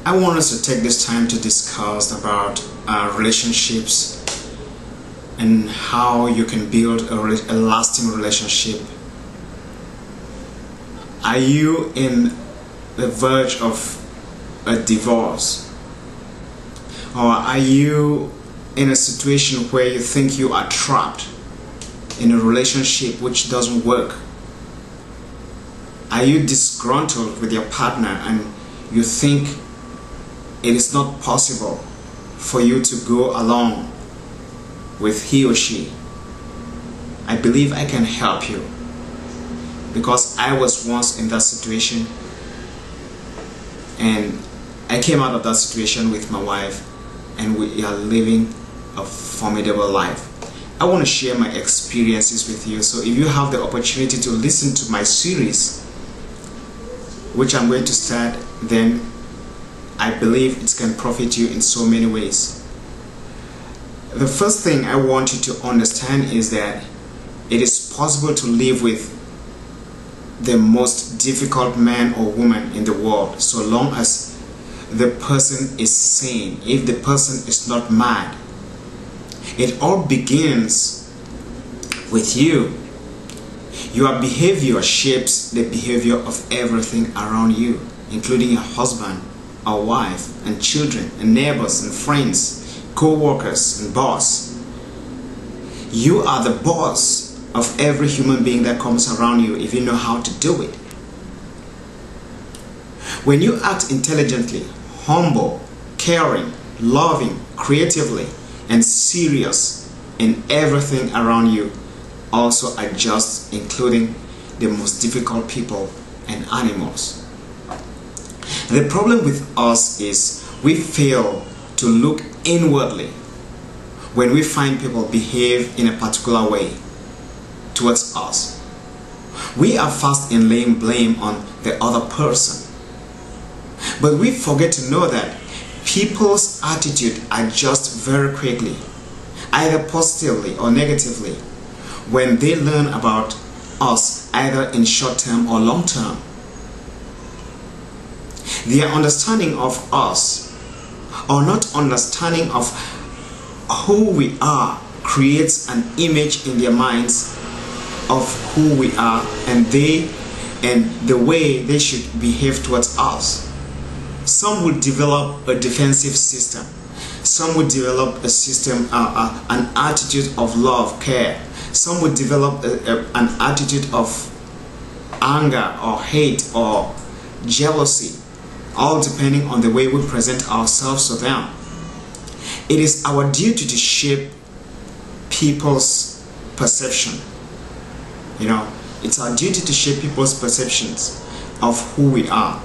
I want us to take this time to discuss about relationships and how you can build a lasting relationship. Are you in the verge of a divorce? Or are you in a situation where you think you are trapped in a relationship which doesn't work? Are you disgruntled with your partner and you think it is not possible for you to go along with he or she? I believe I can help you, because I was once in that situation and I came out of that situation with my wife, and we are living a formidable life. I want to share my experiences with you, so if you have the opportunity to listen to my series, which I'm going to start, then I believe it can profit you in so many ways. The first thing I want you to understand is that it is possible to live with the most difficult man or woman in the world, so long as the person is sane, if the person is not mad. It all begins with you. Your behavior shapes the behavior of everything around you, including your husband or wife and children and neighbors and friends, co-workers and boss. You are the boss of every human being that comes around you if you know how to do it. When you act intelligently, humble, caring, loving, creatively, and serious in everything around you, also adjust, including the most difficult people and animals. The problem with us is we fail to look inwardly when we find people behave in a particular way towards us. We are fast in laying blame on the other person, but we forget to know that people's attitude adjusts very quickly, either positively or negatively, when they learn about us, either in short term or long term. Their understanding of us, or not understanding of who we are, creates an image in their minds of who we are and the way they should behave towards us. Some would develop a defensive system. Some would develop a system, an attitude of love, care. Some would develop an attitude of anger or hate or jealousy, all depending on the way we present ourselves to them. It is our duty to shape people's perception. You know, it's our duty to shape people's perceptions of who we are.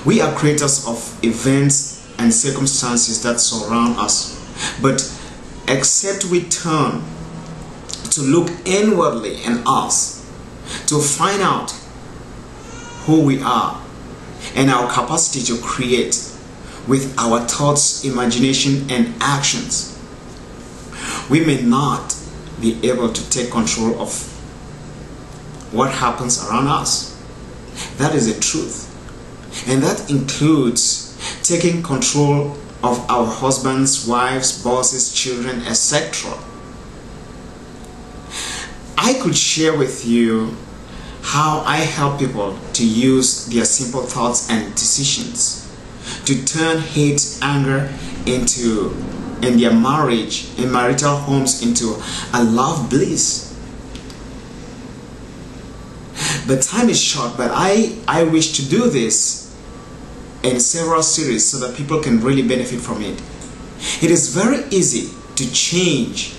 We are creators of events and circumstances that surround us, but except we turn to look inwardly in us to find out who we are and our capacity to create with our thoughts, imagination, and actions, we may not be able to take control of what happens around us. That is the truth. And that includes taking control of our husbands, wives, bosses, children, etc. I could share with you how I help people to use their simple thoughts and decisions to turn hate, anger in their marriage, in marital homes, into a love bliss. But time is short, but I wish to do this in several series so that people can really benefit from it. It is very easy to change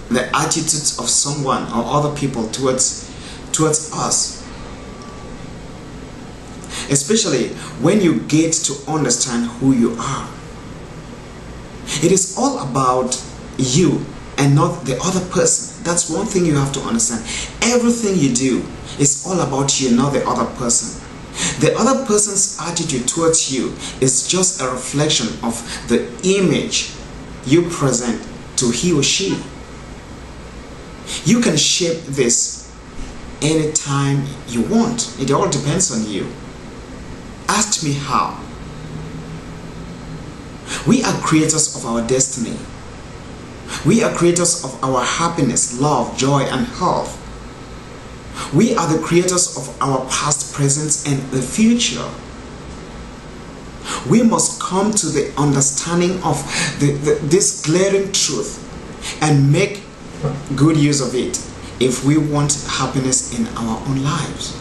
the attitudes of someone or other people towards us, especially when you get to understand who you are. It is all about you and not the other person. That's one thing you have to understand. Everything you do is all about you, not the other person. The other person's attitude towards you is just a reflection of the image you present to he or she. You can shape this anytime you want. It all depends on you. asked me how. We are creators of our destiny. We are creators of our happiness, love, joy, and health. We are the creators of our past, present, and the future. We must come to the understanding of this glaring truth and make good use of it if we want happiness in our own lives.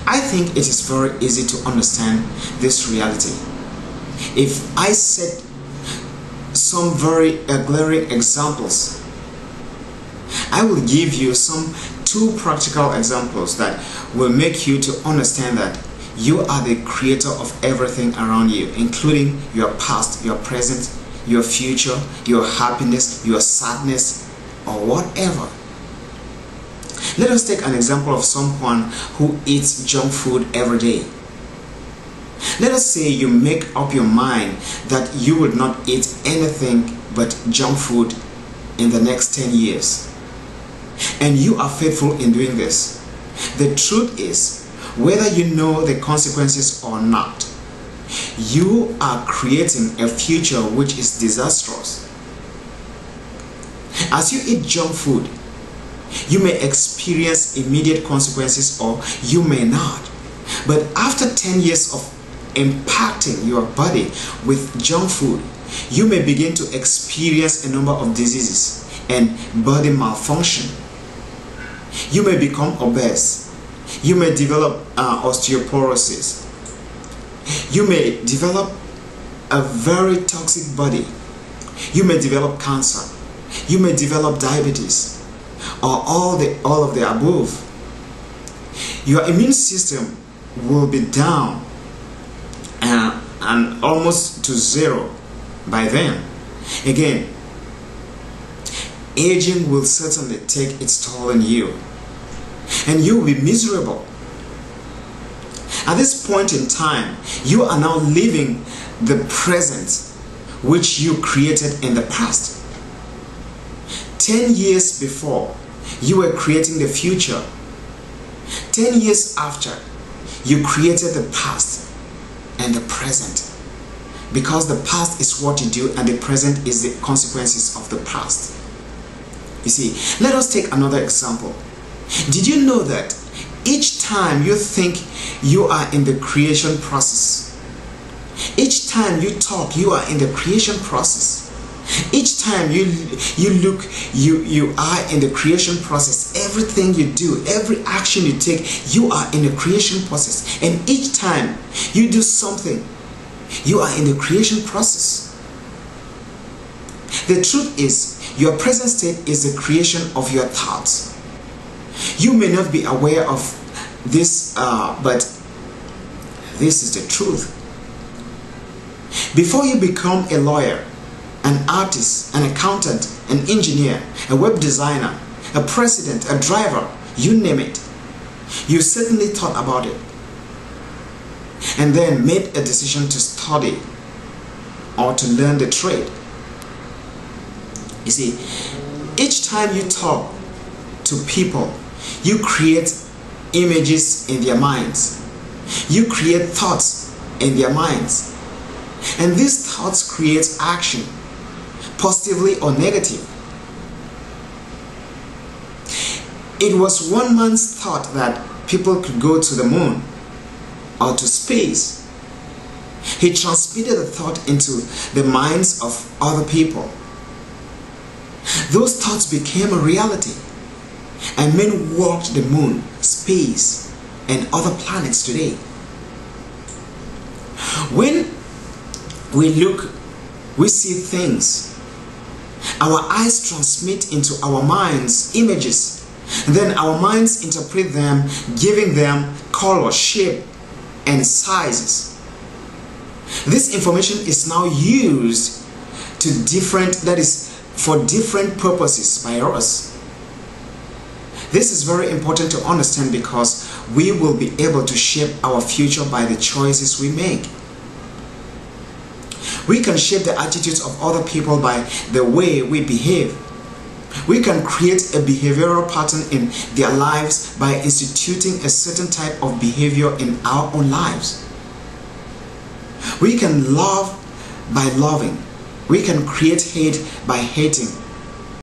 I think it is very easy to understand this reality. If I set some very glaring examples, I will give you two practical examples that will make you to understand that you are the creator of everything around you, including your past, your present, your future, your happiness, your sadness, or whatever. Let us take an example of someone who eats junk food every day. Let us say you make up your mind that you would not eat anything but junk food in the next 10 years. And you are faithful in doing this. The truth is, whether you know the consequences or not, you are creating a future which is disastrous. As you eat junk food, you may experience immediate consequences or you may not. But after 10 years of impacting your body with junk food, you may begin to experience a number of diseases and body malfunction. You may become obese. You may develop osteoporosis. You may develop a very toxic body. You may develop cancer. You may develop diabetes, or all of the above. Your immune system will be down and almost to zero by then. Again, aging will certainly take its toll on you, and you will be miserable. At this point in time, you are now living the present which you created in the past. 10 years before, you were creating the future. 10 years after, you created the past and the present. Because the past is what you do and the present is the consequences of the past. You see, let us take another example. Did you know that each time you think you are in the creation process, each time you talk, you are in the creation process. Each time you look, you are in the creation process. Everything you do, every action you take, you are in the creation process. And each time you do something, you are in the creation process. The truth is, your present state is the creation of your thoughts. You may not be aware of this, but this is the truth. Before you become a lawyer, an artist, an accountant, an engineer, a web designer, a president, a driver, you name it, you certainly thought about it and then made a decision to study or to learn the trade. You see, each time you talk to people, you create images in their minds. You create thoughts in their minds. And these thoughts create action, positively or negative. It was one man's thought that people could go to the moon or to space. He transmitted the thought into the minds of other people. Those thoughts became a reality, and men walked the moon, space, and other planets today. When we look, we see things. Our eyes transmit into our minds images. Then our minds interpret them, giving them color, shape, and sizes. This information is now used for different purposes by us. This is very important to understand because we will be able to shape our future by the choices we make. We can shape the attitudes of other people by the way we behave. We can create a behavioral pattern in their lives by instituting a certain type of behavior in our own lives. We can love by loving. We can create hate by hating.